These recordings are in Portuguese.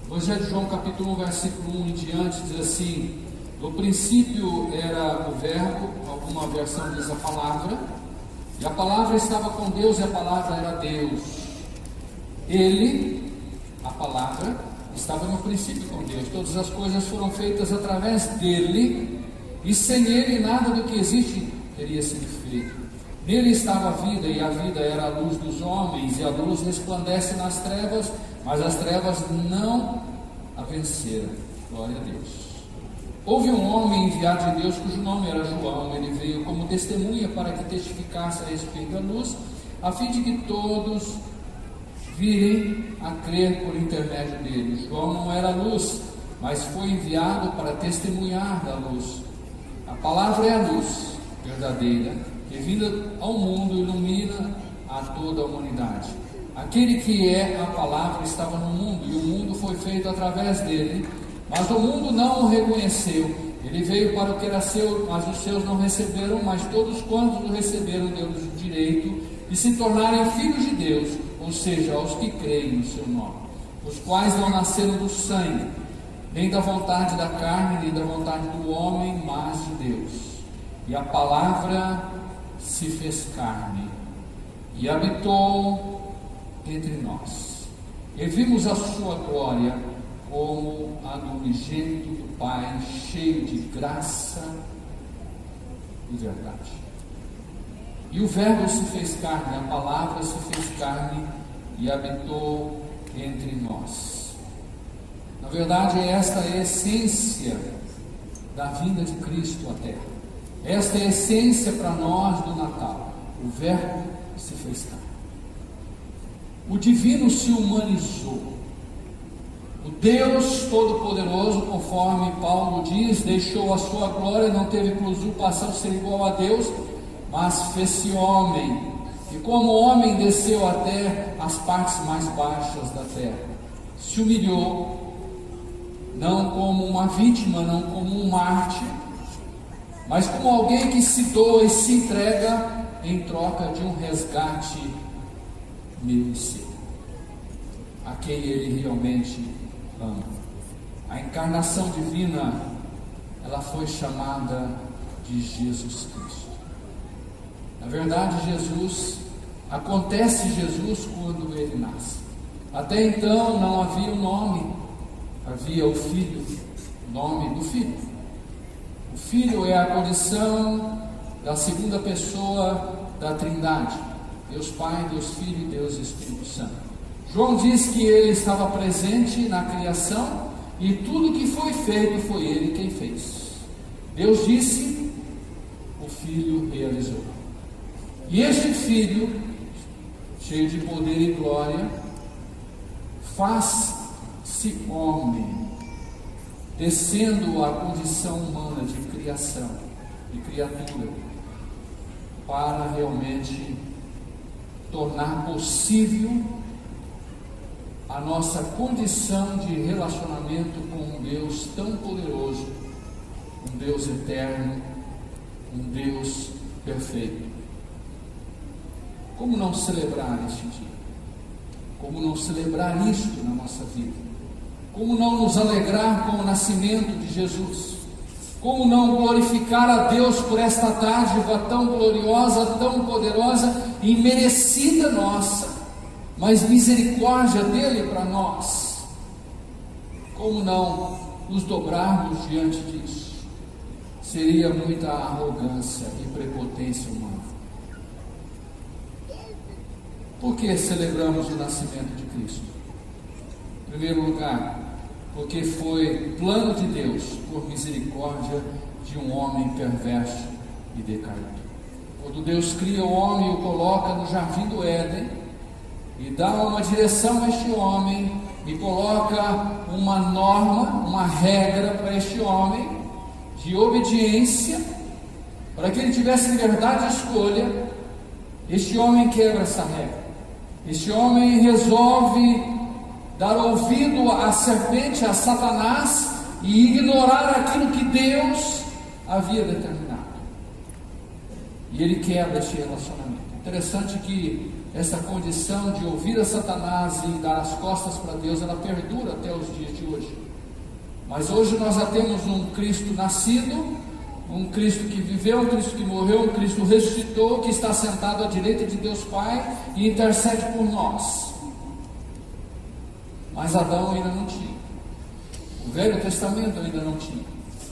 Evangelho de João, capítulo 1, versículo 1 em diante, diz assim: no princípio era o verbo, alguma versão diz a palavra, e a palavra estava com Deus, e a palavra era Deus. Ele, a palavra, estava no princípio com Deus. Todas as coisas foram feitas através dele, e sem ele nada do que existe teria sido feito. Nele estava a vida, e a vida era a luz dos homens, e a luz resplandece nas trevas, mas as trevas não a venceram. Glória a Deus. Houve um homem enviado de Deus, cujo nome era João. Ele veio como testemunha para que testificasse a respeito da luz, a fim de que todos virem a crer por intermédio dele. João não era luz, mas foi enviado para testemunhar da luz. A palavra é a luz verdadeira, que vinda ao mundo ilumina a toda a humanidade. Aquele que é a palavra estava no mundo, e o mundo foi feito através dele, mas o mundo não o reconheceu. Ele veio para o que era seu, mas os seus não receberam, mas todos quantos o receberam, deu-lhes o direito de se tornarem filhos de Deus, ou seja, aos que creem no seu nome, os quais não nasceram do sangue, nem da vontade da carne, nem da vontade do homem, mas de Deus. E a palavra se fez carne e habitou entre nós, e vimos a sua glória como a do unigênito do Pai, cheio de graça e verdade. E o verbo se fez carne, a palavra se fez carne e habitou entre nós. Na verdade, esta é a essência da vinda de Cristo à Terra. Esta é a essência para nós do Natal. O verbo se fez carne. O divino se humanizou. O Deus Todo-Poderoso, conforme Paulo diz, deixou a sua glória, não teve por usurpação ser igual a Deus, mas fez-se homem. E como homem desceu até as partes mais baixas da terra. Se humilhou, não como uma vítima, não como um mártir, mas como alguém que se doa e se entrega em troca de um resgate meu e seu, a quem ele realmente ama. A encarnação divina, ela foi chamada de Jesus Cristo. Na verdade, acontece Jesus quando ele nasce. Até então não havia um nome, havia o Filho, o nome do Filho. O Filho é a condição da segunda pessoa da Trindade, Deus Pai, Deus Filho e Deus Espírito Santo. João diz que ele estava presente na criação e tudo que foi feito foi ele quem fez. Deus disse, o Filho realizou. E este Filho, cheio de poder e glória, faz-se homem, descendo à condição humana de criação, de criatura, para realmente tornar possível a nossa condição de relacionamento com um Deus tão poderoso, um Deus eterno, um Deus perfeito. Como não celebrar este dia? Como não celebrar isto na nossa vida? Como não nos alegrar com o nascimento de Jesus? Como não glorificar a Deus por esta dádiva tão gloriosa, tão poderosa e merecida nossa, mas misericórdia dele para nós? Como não nos dobrarmos diante disso? Seria muita arrogância e prepotência humana. Por que celebramos o nascimento de Cristo? Em primeiro lugar, porque foi plano de Deus, por misericórdia de um homem perverso e decaído. Quando Deus cria o homem e o coloca no jardim do Éden, e dá uma direção a este homem, e coloca uma norma, uma regra para este homem, de obediência, para que ele tivesse liberdade de escolha, este homem quebra essa regra. Este homem resolve dar ouvido à serpente, a Satanás, e ignorar aquilo que Deus havia determinado. E ele quebra este relacionamento. Interessante que essa condição de ouvir a Satanás e dar as costas para Deus, ela perdura até os dias de hoje. Mas hoje nós já temos um Cristo nascido, um Cristo que viveu, um Cristo que morreu, um Cristo ressuscitou, que está sentado à direita de Deus Pai e intercede por nós. Mas Adão ainda não tinha. O Velho Testamento ainda não tinha.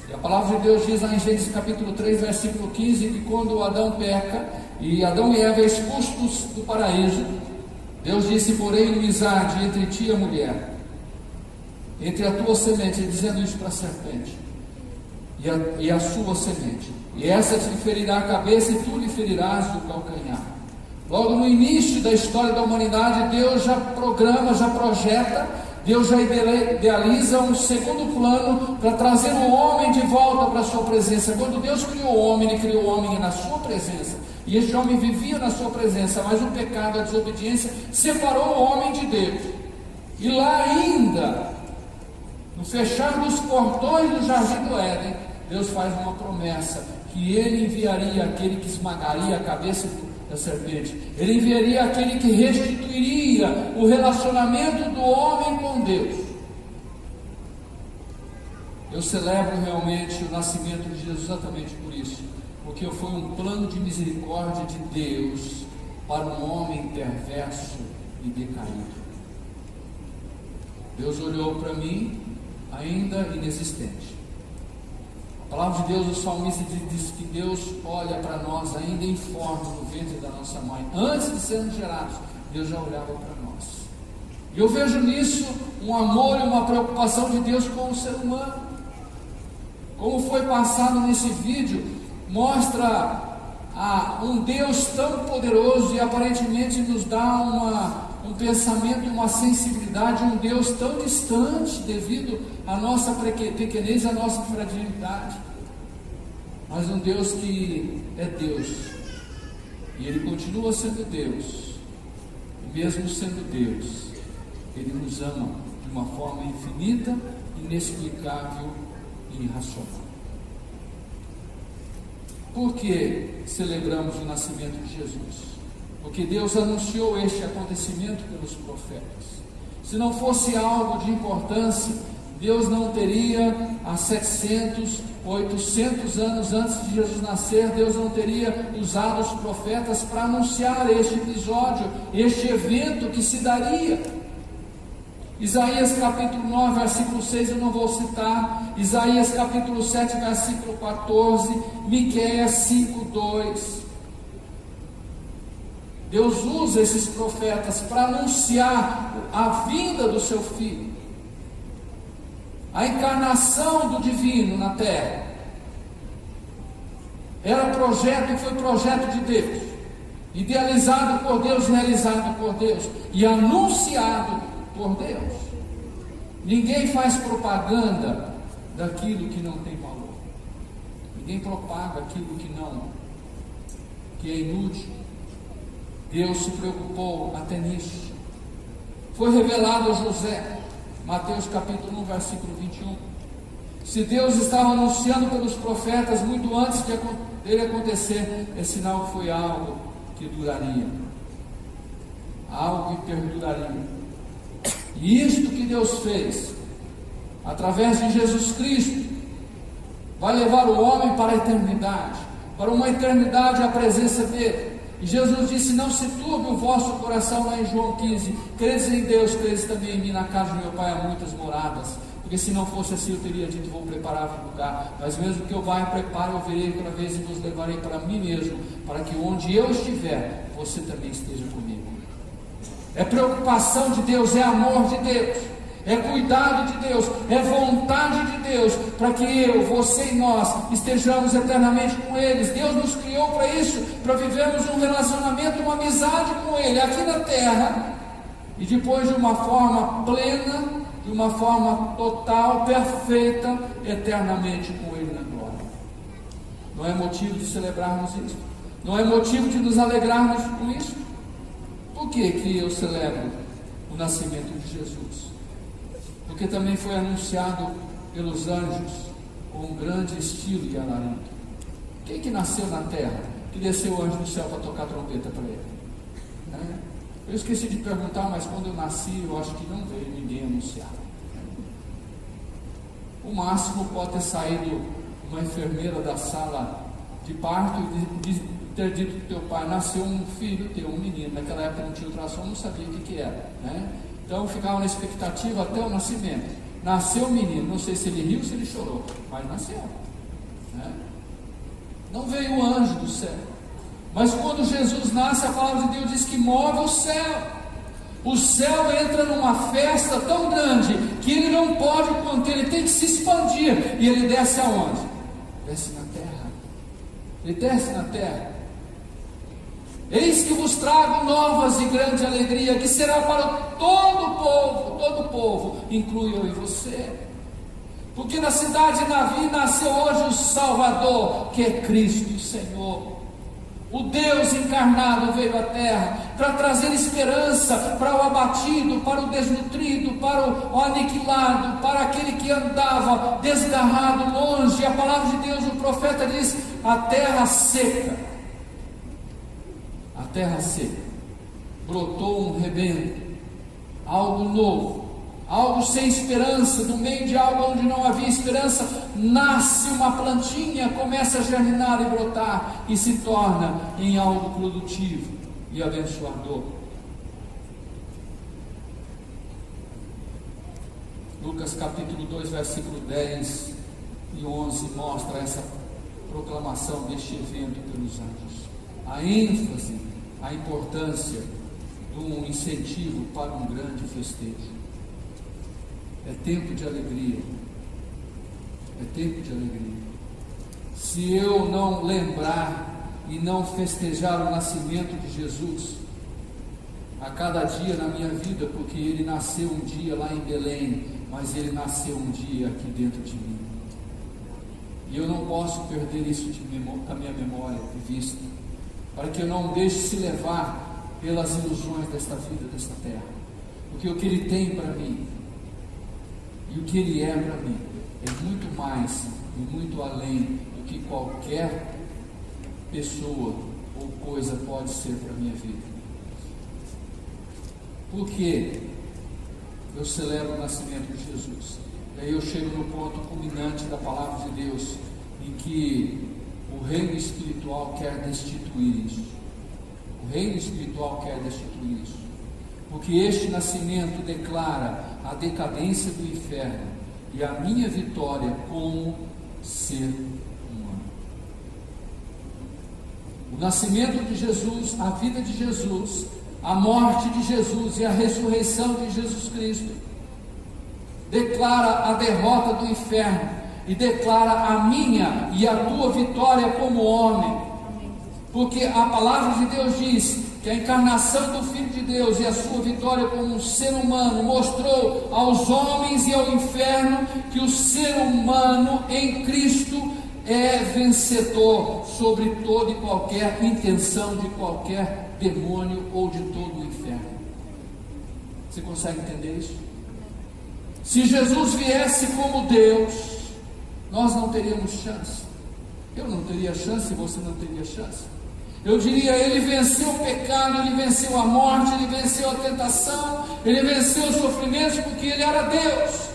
E a palavra de Deus diz lá em Gênesis capítulo 3, versículo 15, que quando Adão peca, e Adão e Eva expulsos do paraíso, Deus disse: porém inimizade entre ti e a mulher, entre a tua semente, dizendo isso para a serpente, e a sua semente, e essa te ferirá a cabeça, e tu lhe ferirás o calcanhar. Logo no início da história da humanidade, Deus já programa, já projeta, Deus já idealiza um segundo plano para trazer o homem de volta para a sua presença. Quando Deus criou o homem, Ele criou o homem na sua presença, e este homem vivia na sua presença, mas o pecado, a desobediência, separou o homem de Deus. E lá ainda, no fechar dos portões do jardim do Éden, Deus faz uma promessa, que Ele enviaria aquele que esmagaria a cabeça da serpente. Ele enviaria aquele que restituiria o relacionamento do homem com Deus. Eu celebro realmente o nascimento de Jesus exatamente por isso, porque foi um plano de misericórdia de Deus para um homem perverso e decaído. Deus olhou para mim ainda inexistente. A palavra de Deus, o salmista diz que Deus olha para nós ainda informe no ventre da nossa mãe. Antes de sermos gerados, Deus já olhava para nós. E eu vejo nisso um amor e uma preocupação de Deus com o ser humano. Como foi passado nesse vídeo, mostra um Deus tão poderoso e aparentemente nos dá um pensamento, uma sensibilidade, um Deus tão distante devido à nossa pequenez, à nossa fragilidade, mas um Deus que é Deus, e Ele continua sendo Deus, e mesmo sendo Deus, Ele nos ama de uma forma infinita, inexplicável e irracional. Por que celebramos o nascimento de Jesus? Porque Deus anunciou este acontecimento pelos profetas. Se não fosse algo de importância, Deus não teria, há 700, 800 anos antes de Jesus nascer, Deus não teria usado os profetas para anunciar este episódio, este evento que se daria. Isaías capítulo 9, versículo 6, eu não vou citar. Isaías capítulo 7, versículo 14. Miqueias 5, 2. Deus usa esses profetas para anunciar a vinda do seu Filho, a encarnação do divino na terra. Era projeto e foi projeto de Deus, idealizado por Deus, realizado por Deus e anunciado por Deus. Ninguém faz propaganda daquilo que não tem valor. Ninguém propaga aquilo que é inútil. Deus se preocupou até nisso. Foi revelado a José, Mateus capítulo 1, versículo 21. Se Deus estava anunciando pelos profetas muito antes dele acontecer, é sinal que foi algo que duraria, algo que perduraria. E isto que Deus fez, através de Jesus Cristo, vai levar o homem para a eternidade, para uma eternidade à presença dele. E Jesus disse: não se turbe o vosso coração, lá em João 15, credes em Deus, credes também em mim. Na casa de meu Pai há muitas moradas, porque se não fosse assim eu teria dito: vou preparar um lugar, mas mesmo que eu vá e prepare, eu virei outra vez e vos levarei para mim mesmo, para que onde eu estiver, você também esteja comigo. É preocupação de Deus, é amor de Deus, é cuidado de Deus, é vontade de Deus, para que eu, você e nós estejamos eternamente com eles. Deus nos criou para isso, para vivermos um relacionamento, uma amizade com Ele, aqui na terra, e depois de uma forma plena, de uma forma total, perfeita, eternamente com Ele na glória. Não é motivo de celebrarmos isso? Não é motivo de nos alegrarmos com isso? Por que eu celebro o nascimento de Jesus? Porque também foi anunciado pelos anjos com um grande estilo e alarido. Quem que nasceu na terra, que desceu o anjo do céu para tocar trombeta para ele? Eu esqueci de perguntar, mas quando eu nasci, eu acho que não veio ninguém anunciar. O máximo pode ter saído uma enfermeira da sala de parto e ter dito que teu pai nasceu um filho teu, um menino. Naquela época não tinha ultrassom, não sabia o que era, né? Então ficava na expectativa até o nascimento. Nasceu o menino, não sei se ele riu ou se ele chorou, mas nasceu, né? Não veio o anjo do céu. Mas quando Jesus nasce, a palavra de Deus diz que move o céu. O céu entra numa festa tão grande que ele não pode conter, ele tem que se expandir. E ele desce aonde? Desce na terra. Ele desce na terra. Eis que vos trago novas e grande alegria, que será para todo o povo, inclui eu e você. Porque na cidade de Davi nasceu hoje o Salvador, que é Cristo Senhor. O Deus encarnado veio à terra para trazer esperança para o abatido, para o desnutrido, para o aniquilado, para aquele que andava desgarrado, longe. A palavra de Deus, o profeta diz: a terra seca, brotou um rebento, algo novo, algo sem esperança. No meio de algo onde não havia esperança, nasce uma plantinha, começa a germinar e brotar, e se torna em algo produtivo e abençoador. Lucas capítulo 2, versículo 10 e 11 mostra essa proclamação deste evento pelos anjos. A ênfase, a importância de um incentivo para um grande festejo. É tempo de alegria. É tempo de alegria. Se eu não lembrar e não festejar o nascimento de Jesus a cada dia na minha vida, porque ele nasceu um dia lá em Belém, mas ele nasceu um dia aqui dentro de mim, e eu não posso perder isso da minha memória de vista, para que eu não deixe se levar pelas ilusões desta vida, desta terra. Porque o que ele tem para mim e o que ele é para mim é muito mais e muito além do que qualquer pessoa ou coisa pode ser para a minha vida. Porque eu celebro o nascimento de Jesus. E aí eu chego no ponto culminante da palavra de Deus, em que o reino espiritual quer destituir isso. O reino espiritual quer destituir isso. Porque este nascimento declara a decadência do inferno e a minha vitória como ser humano. O nascimento de Jesus, a vida de Jesus, a morte de Jesus e a ressurreição de Jesus Cristo declara a derrota do inferno e declara a minha e a tua vitória como homem. Porque a palavra de Deus diz que a encarnação do Filho de Deus e a sua vitória como um ser humano mostrou aos homens e ao inferno que o ser humano em Cristo é vencedor sobre toda e qualquer intenção de qualquer demônio ou de todo o inferno. Você consegue entender isso? Se Jesus viesse como Deus, nós não teríamos chance. Eu não teria chance, você não teria chance. Eu diria, ele venceu o pecado, ele venceu a morte, ele venceu a tentação, ele venceu os sofrimentos, porque ele era Deus.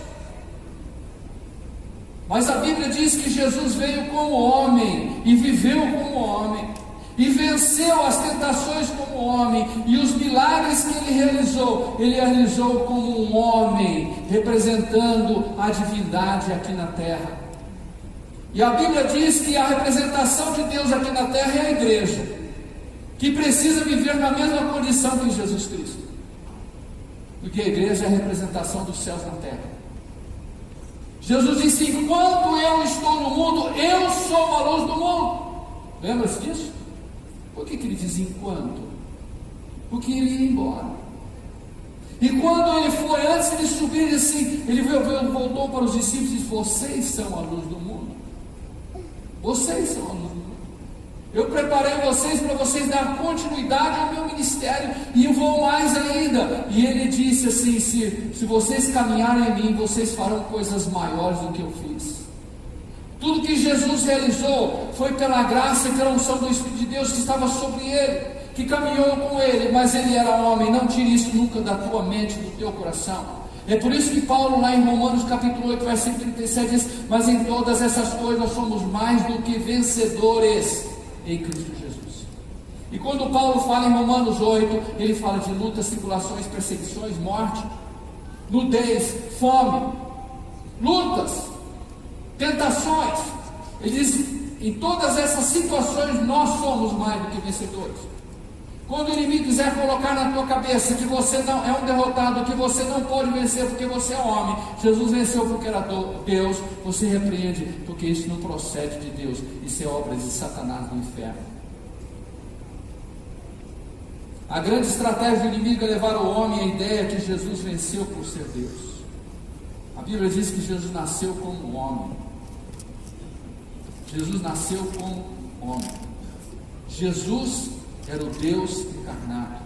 Mas a Bíblia diz que Jesus veio como homem e viveu como homem, e venceu as tentações como homem, e os milagres que ele realizou como um homem, representando a divindade aqui na terra. E a Bíblia diz que a representação de Deus aqui na terra é a igreja, que precisa viver na mesma condição que Jesus Cristo, porque a igreja é a representação dos céus na terra. Jesus disse: enquanto eu estou no mundo, eu sou a luz do mundo. Lembra-se disso? Por que ele diz enquanto? Porque ele ia embora. E quando ele foi, antes de subir, ele disse, ele voltou para os discípulos e disse: vocês são a luz do mundo. Vocês são a luz do mundo. Eu preparei vocês para vocês dar continuidade ao meu ministério, e eu vou mais ainda. E ele disse assim: se vocês caminharem em mim, vocês farão coisas maiores do que eu fiz. Tudo que Jesus realizou foi pela graça e pela unção do Espírito de Deus que estava sobre ele, que caminhou com ele, mas ele era homem. Não tire isso nunca da tua mente, do teu coração. É por isso que Paulo, lá em Romanos capítulo 8, versículo 37, diz: mas em todas essas coisas somos mais do que vencedores em Cristo Jesus. E quando Paulo fala em Romanos 8, ele fala de lutas, tribulações, perseguições, morte, nudez, fome, lutas, tentações. Ele diz: em todas essas situações nós somos mais do que vencedores. Quando o inimigo quiser colocar na tua cabeça que você não é um derrotado, que você não pode vencer porque você é homem, Jesus venceu porque era Deus, você repreende, porque isso não procede de Deus, isso é obra de Satanás no inferno. A grande estratégia do inimigo é levar o homem à ideia que Jesus venceu por ser Deus. A Bíblia diz que Jesus nasceu como homem. Jesus nasceu como homem. Jesus era o Deus encarnado.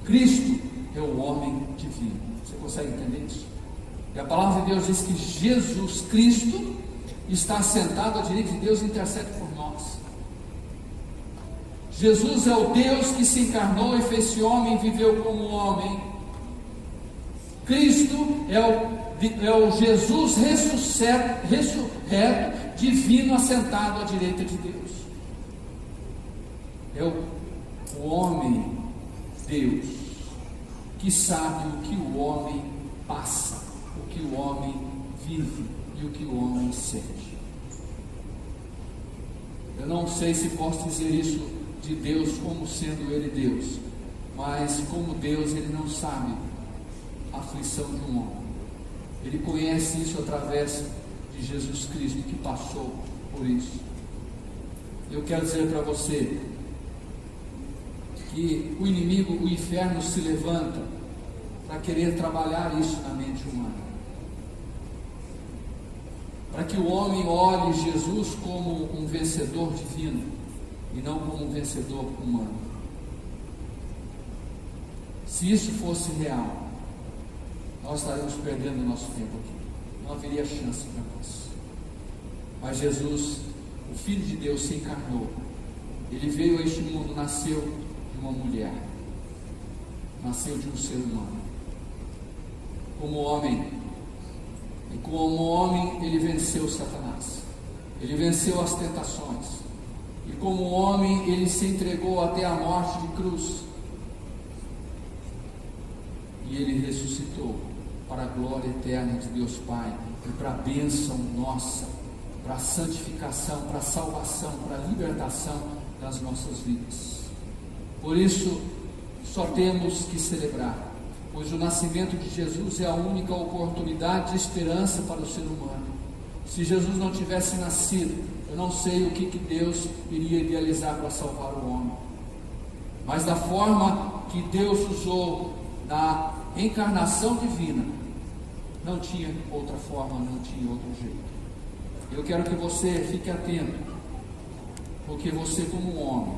Cristo é o homem divino. Você consegue entender isso? E a palavra de Deus diz que Jesus Cristo está sentado à direita de Deus e intercede por nós. Jesus é o Deus que se encarnou e fez-se homem e viveu como homem. Cristo é o Jesus ressurreto, divino, assentado à direita de Deus. É o homem Deus, que sabe o que o homem passa, o que o homem vive e o que o homem sente. Eu não sei se posso dizer isso de Deus como sendo Ele Deus, mas como Deus, Ele não sabe a aflição de um homem. Ele conhece isso através de Jesus Cristo, que passou por isso. Eu quero dizer para você que o inimigo, o inferno, se levanta para querer trabalhar isso na mente humana, para que o homem olhe Jesus como um vencedor divino e não como um vencedor humano. Se isso fosse real, nós estaríamos perdendo o nosso tempo aqui, não haveria chance para nós. Mas Jesus, o Filho de Deus, se encarnou. Ele veio a este mundo, nasceu de uma mulher, nasceu de um ser humano. Como homem, e como homem ele venceu Satanás, ele venceu as tentações, e como homem ele se entregou até a morte de cruz, e ele ressuscitou para a glória eterna de Deus Pai, e para a bênção nossa, para a santificação, para a salvação, para a libertação das nossas vidas. Por isso, só temos que celebrar, pois o nascimento de Jesus é a única oportunidade de esperança para o ser humano. Se Jesus não tivesse nascido, eu não sei o que Deus iria idealizar para salvar o homem. Mas da forma que Deus usou da encarnação divina, não tinha outra forma, não tinha outro jeito. Eu quero que você fique atento, porque você como homem,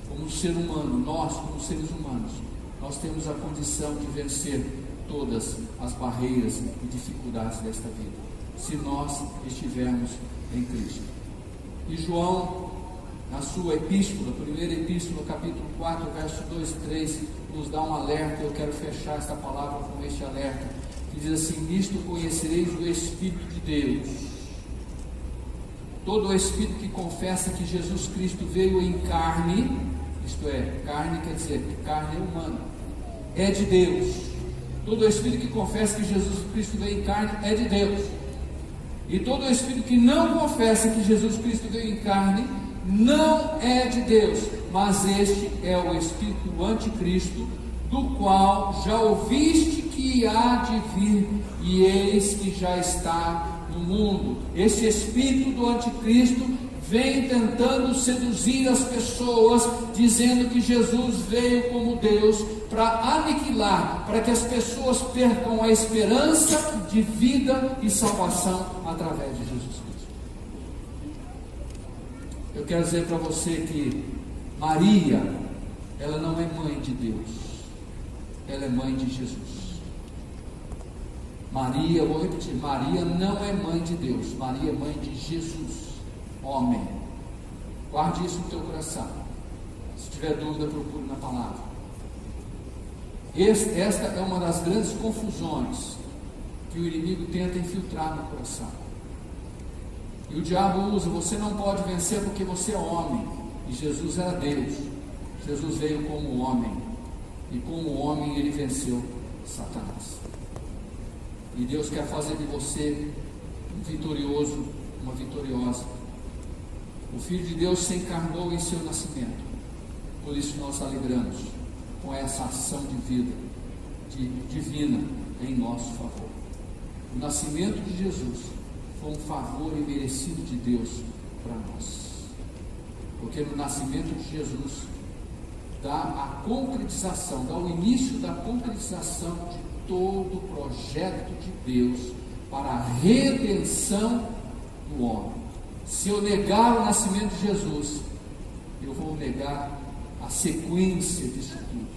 como ser humano, nós como seres humanos, nós temos a condição de vencer todas as barreiras e dificuldades desta vida, se nós estivermos em Cristo. E João, na sua epístola, primeira epístola, capítulo 4, verso 2 e 3, nos dá um alerta. Eu quero fechar esta palavra com este alerta, que diz assim: nisto conhecereis o Espírito de Deus. Todo o Espírito que confessa que Jesus Cristo veio em carne, isto é, carne quer dizer carne humana, é de Deus. Todo o Espírito que confessa que Jesus Cristo veio em carne é de Deus. E todo o Espírito que não confessa que Jesus Cristo veio em carne não é de Deus, mas este é o Espírito do Anticristo, do qual já ouviste que há de vir, e eis que já está no mundo. Esse Espírito do Anticristo vem tentando seduzir as pessoas, dizendo que Jesus veio como Deus para aniquilar, para que as pessoas percam a esperança de vida e salvação através de Jesus Cristo. Eu quero dizer para você que Maria, ela não é mãe de Deus, ela é mãe de Jesus. Maria, eu vou repetir, Maria não é mãe de Deus, Maria é mãe de Jesus, homem. Guarde isso no teu coração. Se tiver dúvida, procure na palavra. Esta é uma das grandes confusões que o inimigo tenta infiltrar no coração. E o diabo usa: você não pode vencer porque você é homem. E Jesus era Deus. Jesus veio como homem. E como homem ele venceu Satanás. E Deus quer fazer de você um vitorioso, uma vitoriosa. O Filho de Deus se encarnou em seu nascimento. Por isso nós alegramos com essa ação de vida divina em nosso favor. O nascimento de Jesus foi um favor imerecido de Deus para nós. Porque no nascimento de Jesus dá a concretização, dá o início da concretização de todo o projeto de Deus para a redenção do homem. Se eu negar o nascimento de Jesus, eu vou negar a sequência disso tudo.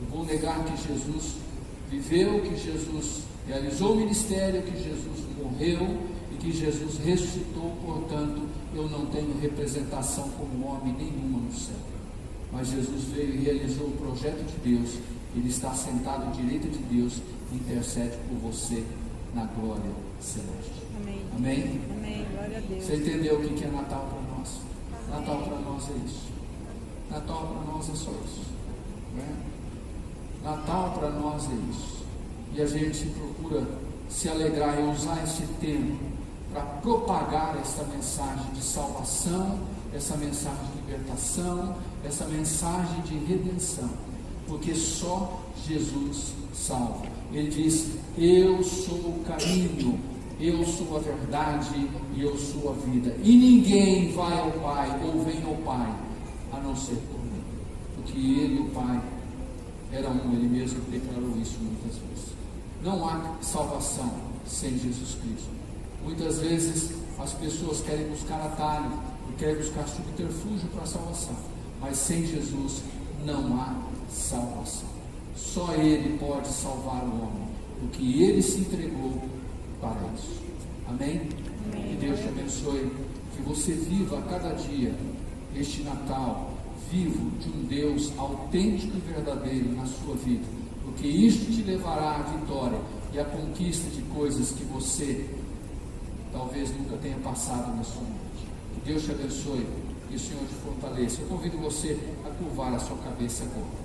Eu vou negar que Jesus viveu, que Jesus realizou o ministério, que Jesus morreu e que Jesus ressuscitou. Portanto, eu não tenho representação como homem nenhuma no céu. Mas Jesus veio e realizou o projeto de Deus. Ele está sentado à direita de Deus e intercede por você na glória celeste. Amém. Amém? Amém. Glória a Deus. Você entendeu o que é Natal para nós? Natal para nós é isso. Natal para nós é só isso. Né? Natal para nós é isso. E a gente procura se alegrar e usar esse tempo para propagar esta mensagem de salvação, essa mensagem de libertação, essa mensagem de redenção. Porque só Jesus salva. Ele diz: eu sou o caminho, eu sou a verdade e eu sou a vida. E ninguém vai ao Pai ou vem ao Pai a não ser por mim. Porque Ele e o Pai eram um. Ele mesmo declarou isso muitas vezes. Não há salvação sem Jesus Cristo. Muitas vezes as pessoas querem buscar atalho e querem buscar subterfúgio para a salvação. Mas sem Jesus não há salvação. Só Ele pode salvar o homem, porque Ele se entregou para isso. Amém? Amém. Que Deus te abençoe, que você viva a cada dia este Natal vivo de um Deus autêntico e verdadeiro na sua vida, porque isto te levará à vitória e à conquista de coisas que você talvez nunca tenha passado na sua mente. Que Deus te abençoe e o Senhor te fortaleça. Eu convido você a curvar a sua cabeça agora.